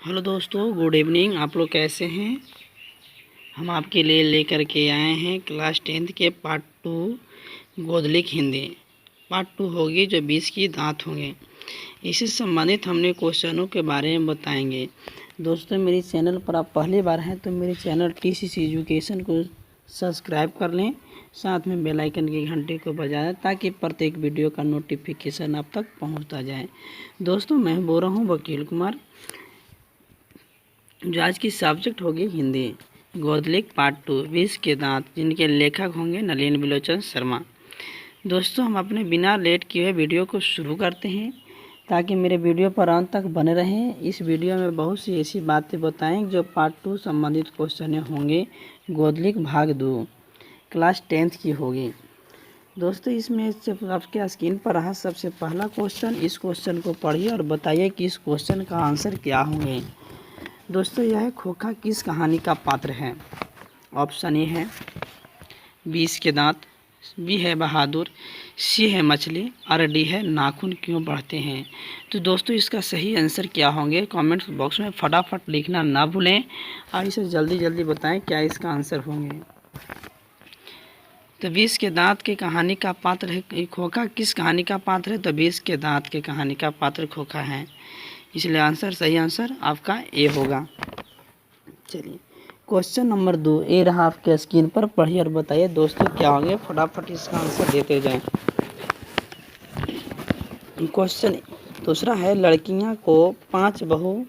Hello दोस्तों, good evening. आप लोग कैसे हैं? हम आपके लिए लेकर के आए हैं क्लास 10th के पार्ट 2 गोदलिक हिंदी। पार्ट 2 होगी जो 20 की दांत होंगे। इससे संबंधित हमने क्वेश्चनों के बारे में बताएंगे। दोस्तों, मेरे चैनल पर आप पहली बार हैं तो मेरे चैनल TCC एजुकेशन को सब्सक्राइब कर लें, साथ में बेल आइकन की घंटे को बजा दें ताकि प्रत्येक वीडियो का नोटिफिकेशन आप तक पहुंचता जाए। दोस्तों, मैं बोल रहा हूँ वकील कुमार। जो आज की सब्जेक्ट होगी हिंदी, गोदलिक पार्ट 2 20 के दांत, जिनके लेखक होंगे नलिन बिलोचन शर्मा। दोस्तों, हम अपने बिना लेट किए हुए वीडियो को शुरू करते हैं ताकि मेरे वीडियो पर अंत तक बने रहें। इस वीडियो में बहुत सी ऐसी बातें बताएं जो पार्ट 2 संबंधित क्वेश्चन होंगे। गोदलिक भाग 2 क्लास 10th की होगी। दोस्तों, इसमें आपके स्क्रीन पर रहा सबसे पहला क्वेश्चन। इस क्वेश्चन को पढ़िए और बताइए कि इस क्वेश्चन का आंसर क्या होंगे। दोस्तों, यह खोखा किस कहानी का पात्र है? ऑप्शन ए है 20 के दांत, बी है बहादुर, सी है मछली और डी है नाखून क्यों बढ़ते हैं। तो दोस्तों, इसका सही आंसर क्या होंगे कमेंट्स बॉक्स में फटाफट लिखना ना भूलें और इसे जल्दी जल्दी बताएं क्या इसका आंसर होंगे। तो 20 के दांत के कहानी का पात्र है खोखा। किस कहानी का पात्र है? तो 20 के दांत के कहानी का पात्र खोखा है, इसलिए आंसर सही आंसर आपका ए होगा। चलिए, क्वेश्चन नंबर 2 ए रहा आपके स्क्रीन पर, पढ़िए और बताइए दोस्तों क्या होंगे। फटाफट इसका आंसर देते जाएं। क्वेश्चन दूसरा है, लड़कियां को 5 बहू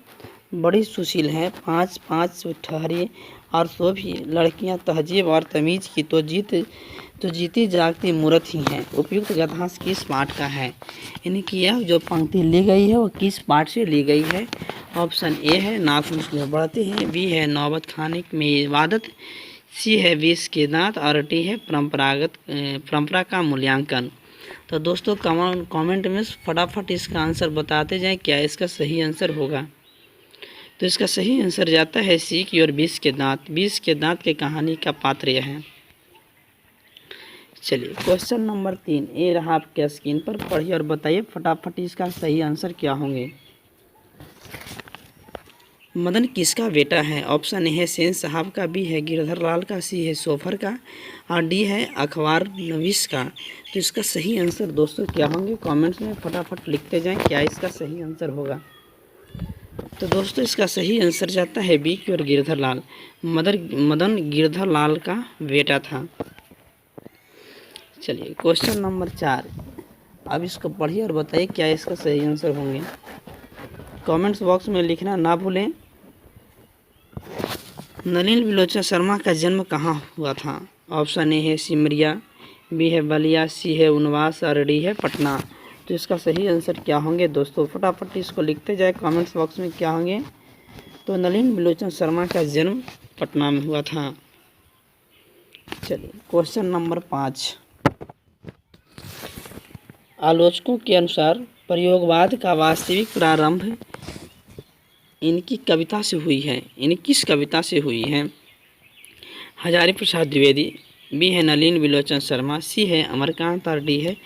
बड़ी सुशील हैं, 5 ठहरी और सो भी लड़कियां तहजीब और तमीज़ की तो जीती जागती मूर्त ही हैं। उपयुक्त गद्यांश किस पाठ का है? यानी कि यह जो पंक्ति ली गई है वो किस पाठ से ली गई है? ऑप्शन ए है नाखून क्यों बढ़ते हैं, बी है नौबत खाने में इबादत, सी है 20 के दांत और डी है परंपरा का मूल्यांकन। तो दोस्तों, कमेंट में फटाफट इसका आंसर बताते जाएं क्या इसका सही आंसर होगा। तो इसका सही आंसर जाता है सी की और 20 के दांत। 20 के दांत के कहानी का पात्र यह है। चलिए, क्वेश्चन नंबर 3 ए रहा आपके स्क्रीन पर, पढ़िए और बताइए फटाफट इसका सही आंसर क्या होंगे। मदन किसका बेटा है? ऑप्शन ए है सेन साहब का, बी है गिरधर लाल का, सी है सोफर का और डी है अखबार नवीस का। तो इसका सही आंसर दोस्तों क्या होंगे कमेंट्स में फटाफट लिखते जाएं क्या इसका सही आंसर होगा। तो दोस्तों, इसका सही आंसर जाता है बी की और गिरधर लाल। मदन गिरधर लाल का बेटा था। चलिए, क्वेश्चन नंबर 4, अब इसको पढ़िए और बताइए क्या इसका सही आंसर होंगे। कमेंट्स बॉक्स में लिखना ना भूलें। नलिन बिलोचन शर्मा का जन्म कहाँ हुआ था? ऑप्शन ए है सिमरिया, बी है बलिया, सी है उनवास और डी है पटना। तो इसका सही आंसर क्या होंगे दोस्तों? फटाफट इसको लिखते जाए कमेंट्स बॉक्स में क्या होंगे। तो नलिन बिलोचन शर्मा का जन्म पटना में हुआ था। चलिए, क्वेश्चन नंबर 5, आलोचकों के अनुसार प्रयोगवाद का वास्तविक प्रारंभ इनकी कविता से हुई है। इन्हें किस कविता से हुई है? हजारी प्रसाद द्विवेदी, बी है नलिन बिलोचन शर्मा, सी है अमरकांत और डी है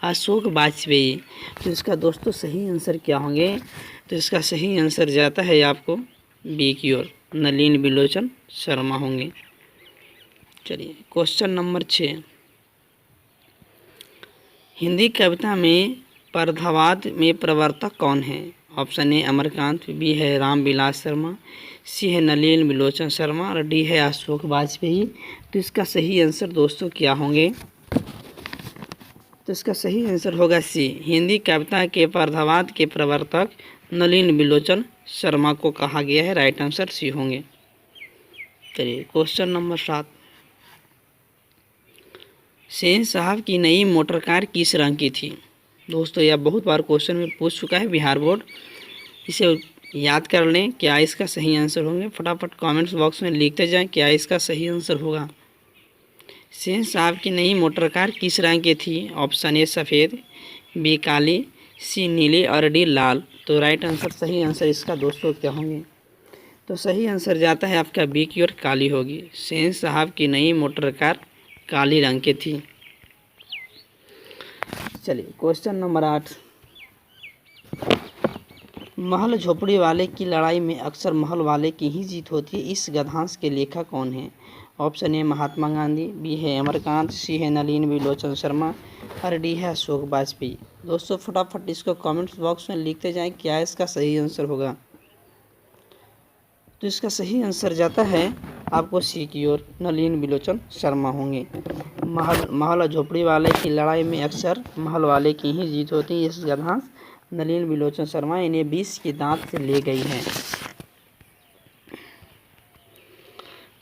अशोक वाजपेयी। तो इसका दोस्तों सही आंसर क्या होंगे? तो इसका सही आंसर जाता है आपको बी की ओर, नलिन बिलोचन शर्मा होंगे। चलिए, क्वेश्चन नंबर 6, हिंदी कविता में पर्धावाद में प्रवर्तक कौन है? ऑप्शन ए अमरकांत, बी है रामविलास शर्मा, सी है नलिन बिलोचन शर्मा और डी है अशोक वाजपेयी। तो इसका सही आंसर दोस्तों क्या होंगे? तो इसका सही आंसर होगा सी, हिंदी कविता के पर्धावाद के प्रवर्तक नलिन बिलोचन शर्मा को कहा गया है। राइट आंसर सी होंगे। चलिए, क्वेश्चन नंबर 7, सेन साहब की नई मोटर कार किस रंग की थी? दोस्तों, यह बहुत बार क्वेश्चन में पूछ चुका है बिहार बोर्ड, इसे याद कर लें क्या इसका सही आंसर होंगे। फटाफट कमेंट्स बॉक्स में लिखते जाएं क्या इसका सही आंसर होगा। सेन साहब की नई मोटर कार किस रंग की थी? ऑप्शन ए सफ़ेद, बी काली, सी नीली और डी लाल। तो राइट आंसर सही आंसर इसका दोस्तों क्या होंगे? तो सही आंसर जाता है आपका बी की ओर, काली होगी। सेन साहब की नई मोटर कार काली रंग की थी। चलिए, क्वेश्चन नंबर 8, महल झोपड़ी वाले की लड़ाई में अक्सर महल वाले की ही जीत होती है। इस गद्यांश के लेखक कौन है? Option A Mahatma Gandhi, B है अमरकांत, सी है नलिन बिलोचन शर्मा और डी है अशोक वाजपेयी। दोस्तों फटाफट इसको कमेंट्स बॉक्स में लिखते जाएं, क्या इसका सही आंसर होगा। तो इसका सही आंसर जाता है आपको सी की ओर, नलिन बिलोचन शर्मा होंगे। महल और झोपड़ी वाले की लड़ाई में अक्सर महल वाले की ही जीत होती है। इस गद्यांश नलिन बिलोचन शर्मा इन्हें 20 के दांत से ले गई हैं।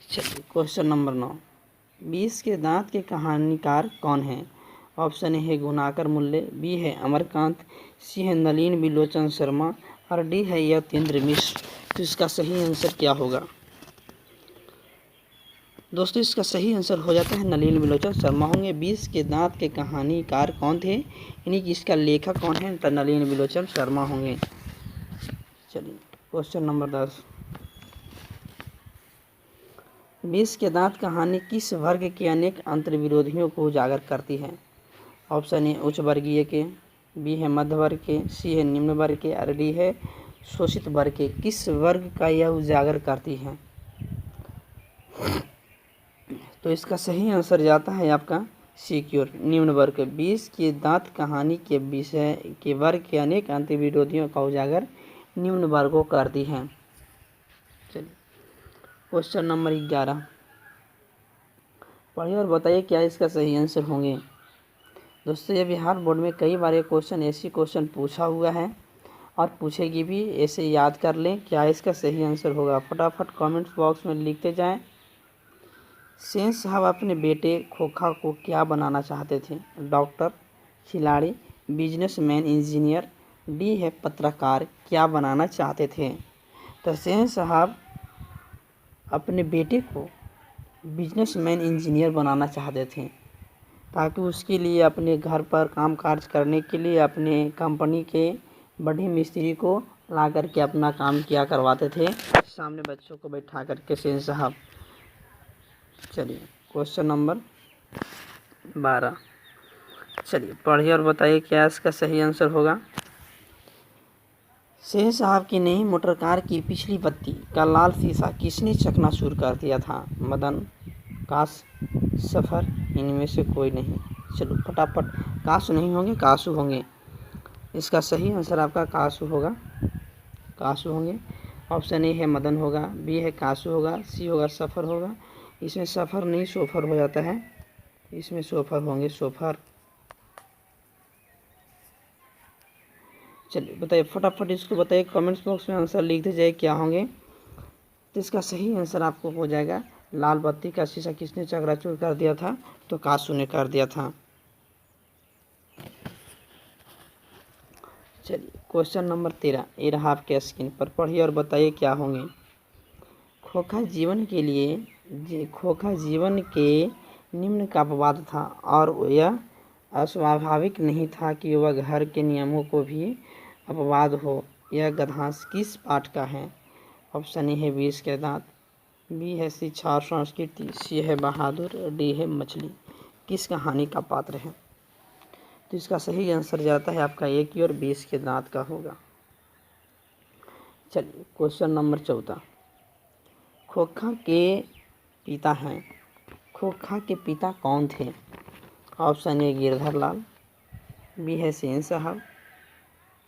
चलिए क्वेश्चन नंबर 9, 20 के दांत के कहानीकार कौन है? ऑप्शन ए है गुणाकर मूल्य, बी है अमरकांत, सी है नलिन बिलोचन शर्मा और डी है यतीन्द्र मिश्र। तो इसका सही आंसर क्या होगा? दोस्तों इसका सही आंसर हो जाता है नलिन बिलोचन शर्मा होंगे। 20 के दांत के कहानीकार कौन थे, यानी कि इसका लेखक कौन है? तो नलिन बिलोचन शर्मा होंगे। चलिए क्वेश्चन नंबर 10, 20 के दांत कहानी किस वर्ग के अनेक अंतर्विरोधियों को उजागर करती है? ऑप्शन ए उच्च वर्गीय के, बी है मध्य वर्ग के, सी है निम्न वर्ग के और डी है शोषित वर्ग के। किस वर्ग का यह उजागर करती है? तो इसका सही आंसर जाता है आपका सी की ओर, निम्न वर्ग। 20 के दांत कहानी के विषय के वर्ग के अनेक अंतर्विरोधियों का उजागर निम्न वर्गों करती है। चलिए क्वेश्चन नंबर 11, पढ़िए और बताइए क्या इसका सही आंसर होंगे। दोस्तों ये बिहार बोर्ड में कई बार ये क्वेश्चन ऐसी क्वेश्चन पूछा हुआ है और पूछेगी भी, ऐसे याद कर लें क्या इसका सही आंसर होगा। फटाफट कमेंट्स बॉक्स में लिखते जाएं। सेन साहब अपने बेटे खोखा को क्या बनाना चाहते थे? डॉक्टर, खिलाड़ी, बिजनेसमैन, इंजीनियर, डी है पत्रकार। क्या बनाना चाहते थे? तो सेन साहब अपने बेटे को बिजनेसमैन इंजीनियर बनाना चाहते थे ताकि उसके लिए अपने घर पर काम काज करने के लिए अपने कंपनी के बड़े मिस्त्री को ला करके अपना काम किया करवाते थे, सामने बच्चों को बैठा करके सेन साहब। चलिए क्वेश्चन नंबर 12, चलिए पढ़िए और बताइए क्या इसका सही आंसर होगा। सेन साहब की नई मोटर कार की पिछली बत्ती का लाल शीशा किसने चकनाचूर कर दिया था? मदन, काश, सफ़र, इनमें से कोई नहीं। चलो फटाफट, कासू नहीं होंगे, कासू होंगे। इसका सही आंसर आपका कासू होगा, कासू होंगे। ऑप्शन ए है मदन होगा, बी है कासू होगा, सी होगा सफ़र होगा। इसमें सफ़र नहीं सोफर हो जाता है, इसमें सोफर होंगे, सोफर। चलिए बताइए फटाफट, इसको बताइए कमेंट्स बॉक्स में आंसर लिखते जाइए क्या होंगे। तो इसका सही आंसर आपको हो जाएगा लाल बत्ती का शीशा किसने चकनाचूर कर दिया था? तो कासू ने कर दिया था। चलिए क्वेश्चन नंबर 13, ये रहा आपके स्क्रीन पर, पढ़िए और बताइए क्या होंगे। खोखा जीवन के निम्न का अपवाद था और यह अस्वाभाविक नहीं था कि वह घर के नियमों को भी अपवाद हो। यह गद्यांश किस पाठ का है? ऑप्शन ए है 20 के दांत, बी है शिक्षा और संस्कृति, सी है बहादुर, डी है मछली। किस कहानी का पात्र है? तो इसका सही आंसर जाता है आपका ए की ओर, 20 के दांत का होगा। चलिए क्वेश्चन नंबर 14, खोखा के पिता हैं, खोखा के पिता कौन थे? Option A Girdhar Lal, B है सेन साहब,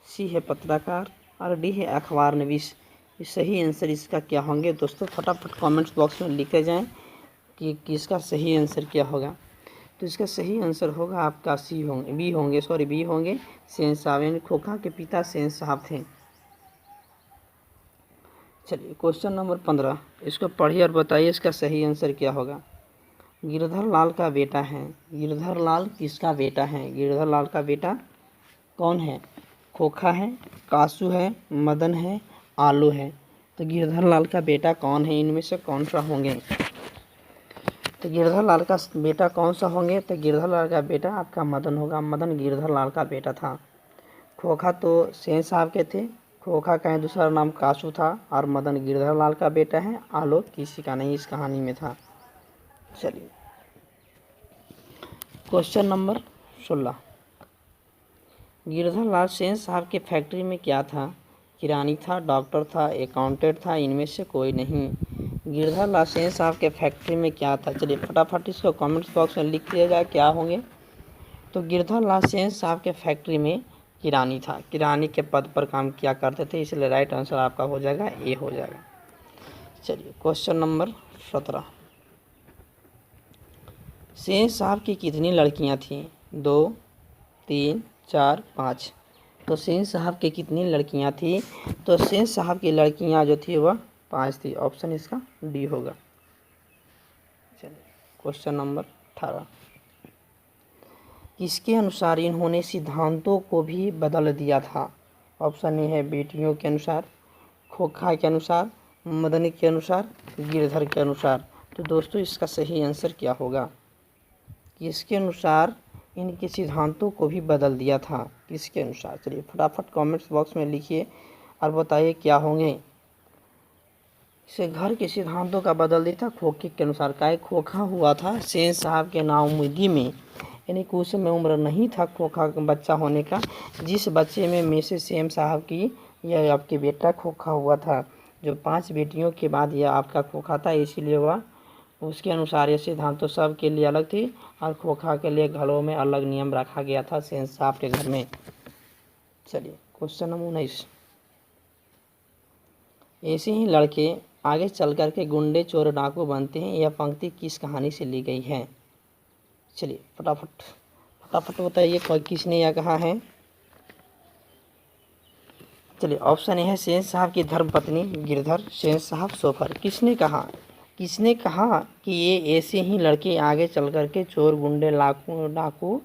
सी है पत्रकार और डी है अखबार नवीस। सही आंसर इसका क्या होंगे? दोस्तों फटाफट कमेंट्स बॉक्स में लिखते जाएं कि किसका सही आंसर क्या होगा। तो इसका सही आंसर होगा आपका सी होंगे, बी होंगे, सेन साहब, यानी खोखा के पिता सेन साहब थे। चलिए क्वेश्चन नंबर 15, इसको पढ़िए और बताइए इसका सही आंसर क्या होगा। गिरधर लाल का बेटा है, गिरधर लाल किसका बेटा है? गिरधर लाल का बेटा कौन है? खोखा है, कासू है, मदन है, आलू है। तो गिरधर लाल का बेटा कौन है? इनमें से कौन सा होंगे? तो गिरधर लाल का बेटा कौन सा होंगे? तो गिरधर लाल का बेटा आपका मदन होगा, मदन गिरधर लाल का बेटा था। खोखा तो सेन साहब के थे, खोखा का दूसरा नाम कासू था और मदन गिरधर लाल का बेटा है, आलो किसी का नहीं इस कहानी में था। चलिए क्वेश्चन नंबर 16, गिरधर लाल सेन साहब के फैक्ट्री में क्या था? किरानी था, डॉक्टर था, अकाउंटेंट था, इनमें से कोई नहीं। गिरधर लाल सेन साहब के फैक्ट्री में क्या था? चलिए फटाफट इसको कमेंट्स बॉक्स में लिख दिया जाए क्या होंगे। तो गिरधर लाल सेन साहब के फैक्ट्री में किरानी था, किरानी के पद पर काम किया करते थे, इसलिए राइट आंसर आपका हो जाएगा ए हो जाएगा। चलिए क्वेश्चन नंबर 17। सेन साहब की कितनी लड़कियां थीं? 2, 3, 4, 5। तो सेन साहब की कितनी लड़कियां थी? तो सेन साहब की लड़कियां जो थी वह 5 थी। ऑप्शन इसका डी होगा। चलिए क्वेश्चन नंबर 18। किसके अनुसार इन्होंने सिद्धांतों को भी बदल दिया था? ऑप्शन ए है बेटियों के अनुसार, खोखा के अनुसार, मदनी के अनुसार, गिरधर के अनुसार। तो दोस्तों इसका सही आंसर क्या होगा? किसके अनुसार इनके सिद्धांतों को भी बदल दिया था? किसके अनुसार? चलिए फटाफट कमेंट्स बॉक्स में लिखिए और बताइए क्या होंगे। इसे घर के सिद्धांतों का बदल दिया था खोखे के अनुसार। का खोखा हुआ था सेन साहब के नाउमीदी में, यानी कि उस समय उम्र नहीं था खोखा बच्चा होने का। जिस बच्चे में मिसेस सेन साहब की यह आपके बेटा खोखा हुआ था, जो 5 बेटियों के बाद यह आपका खोखा था, इसीलिए वह उसके अनुसार ये सिद्धांत तो सब के लिए अलग थी और खोखा के लिए घरों में अलग नियम रखा गया था सेन साहब के घर में। चलिए क्वेश्चन नंबर 19। ऐसे ही लड़के आगे चल कर के गुंडे चोर डाकू बनते हैं, यह पंक्ति किस कहानी से ली गई है? चलिए फटाफट बताइए किसने यह कहा है। चलिए ऑप्शन ए है सेन साहब की धर्मपत्नी गिरधर सेन साहब सोफर। किसने कहा कि ये ऐसे ही लड़के आगे चल कर के चोर गुंडे डाकू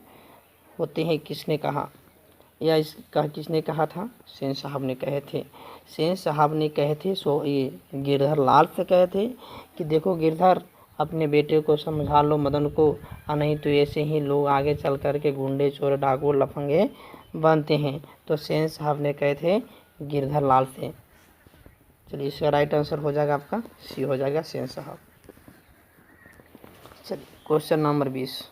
होते हैं? किसने कहा? या इसका किसने कहा था? सेन साहब ने कहे थे। सेन साहब ने कहे थे ये गिरधर लाल से कहे थे कि देखो गिरधर, अपने बेटे को समझा लो मदन को, और नहीं तो ऐसे ही लोग आगे चल कर के गुंडे चोर डाकू लफंगे बनते हैं। तो सेन साहब ने कहे थे गिरधर लाल से। चलिए इसका राइट आंसर हो जाएगा आपका सी हो जाएगा, सेन साहब। चलिए क्वेश्चन नंबर 20।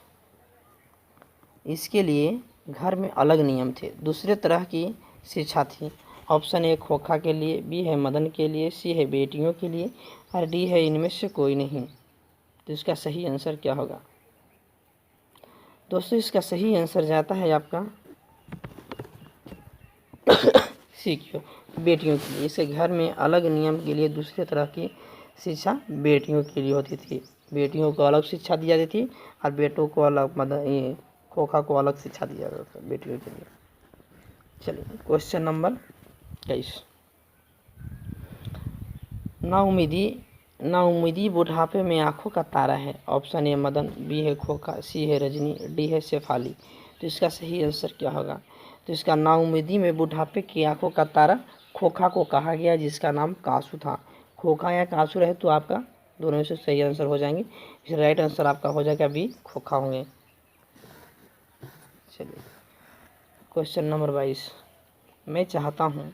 इसके लिए घर में अलग नियम थे, दूसरे तरह की शिक्षा थी। ऑप्शन ए खोखा के लिए, बी है मदन के लिए, सी है बेटियों के लिए और डी है इनमें से कोई नहीं। तो इसका सही आंसर क्या होगा? दोस्तों इसका सही आंसर जाता है आपका सी क्यों, बेटियों के लिए। इसके घर में अलग नियम के लिए दूसरे तरह की शिक्षा बेटियों के लिए होती थी। बेटियों को अलग शिक्षा दी जाती थी और बेटों को अलग, मदन खोखा को अलग शिक्षा दिया जाता था बेटियों के लिए। चलिए क्वेश्चन नंबर 23। नाउमीदी बुढ़ापे में आंखों का तारा है। ऑप्शन ए मदन, बी है खोखा, सी है रजनी, डी है शेफाली। तो इसका सही आंसर क्या होगा? तो इसका नाउमीदी में बुढ़ापे की आंखों का तारा खोखा को कहा गया, जिसका नाम कासू था। खोखा या कासू रहे तो आपका दोनों में से सही आंसर हो जाएंगे। इस राइट आंसर आपका हो जाएगा बी खोखा होंगे। चलिए क्वेश्चन नंबर 22। मैं चाहता हूँ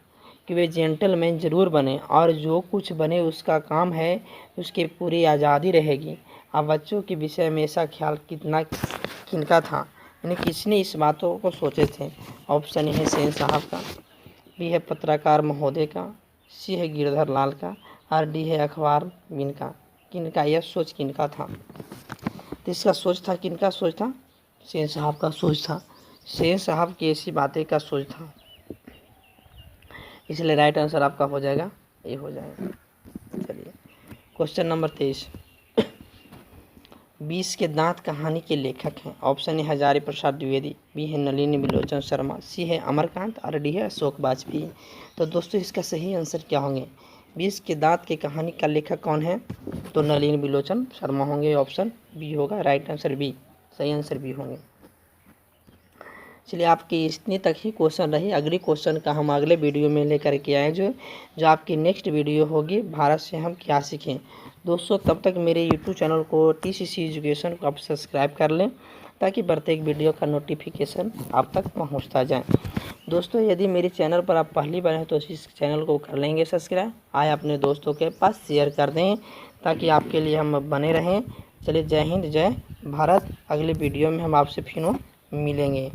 कि वे जेंटलमैन ज़रूर बने और जो कुछ बने उसका काम है, उसकी पूरी आज़ादी रहेगी। अब बच्चों के विषय में ऐसा ख्याल किनका था, यानी किसने इस बातों को सोचे थे? ऑप्शन ए है सेन साहब का, बी है पत्रकार महोदय का, सी है गिरधर लाल का और डी है अखबार बिन का। किनका यह सोच किनका था? तो इसका सोच था, किनका सोच था? सेन साहब का सोच था। सेन साहब की ऐसी बातें का सोच था, इसलिए राइट आंसर आपका हो जाएगा ये हो जाएगा। चलिए क्वेश्चन नंबर 23। 20 के दांत कहानी के लेखक हैं। Option A Hazari Prasad Dwivedi, B है नलिनी बिलोचन शर्मा, सी है अमरकांत और डी है अशोक वाजपेयी। तो दोस्तों इसका सही आंसर क्या होंगे? 20 के दांत की कहानी का लेखक कौन है? तो नलिनी बिलोचन शर्मा होंगे। ऑप्शन बी होगा राइट आंसर बी, सही आंसर बी होंगे। चलिए आपकी इतनी तक ही क्वेश्चन रही। अगली क्वेश्चन का हम अगले वीडियो में लेकर के आए, जो आपकी नेक्स्ट वीडियो होगी भारत से हम क्या सीखें। दोस्तों तब तक मेरे यूट्यूब चैनल को टीसीसी एजुकेशन को आप सब्सक्राइब कर लें, ताकि प्रत्येक वीडियो का नोटिफिकेशन आप तक पहुंचता जाए। दोस्तों यदि मेरे चैनल पर आप पहली बार हैं तो इस चैनल को कर लेंगे सब्सक्राइब, आए अपने दोस्तों के पास शेयर कर दें, ताकि आपके लिए हम बने रहें। चलिए जय हिंद जय भारत। अगले वीडियो में हम आपसे फिर मिलेंगे।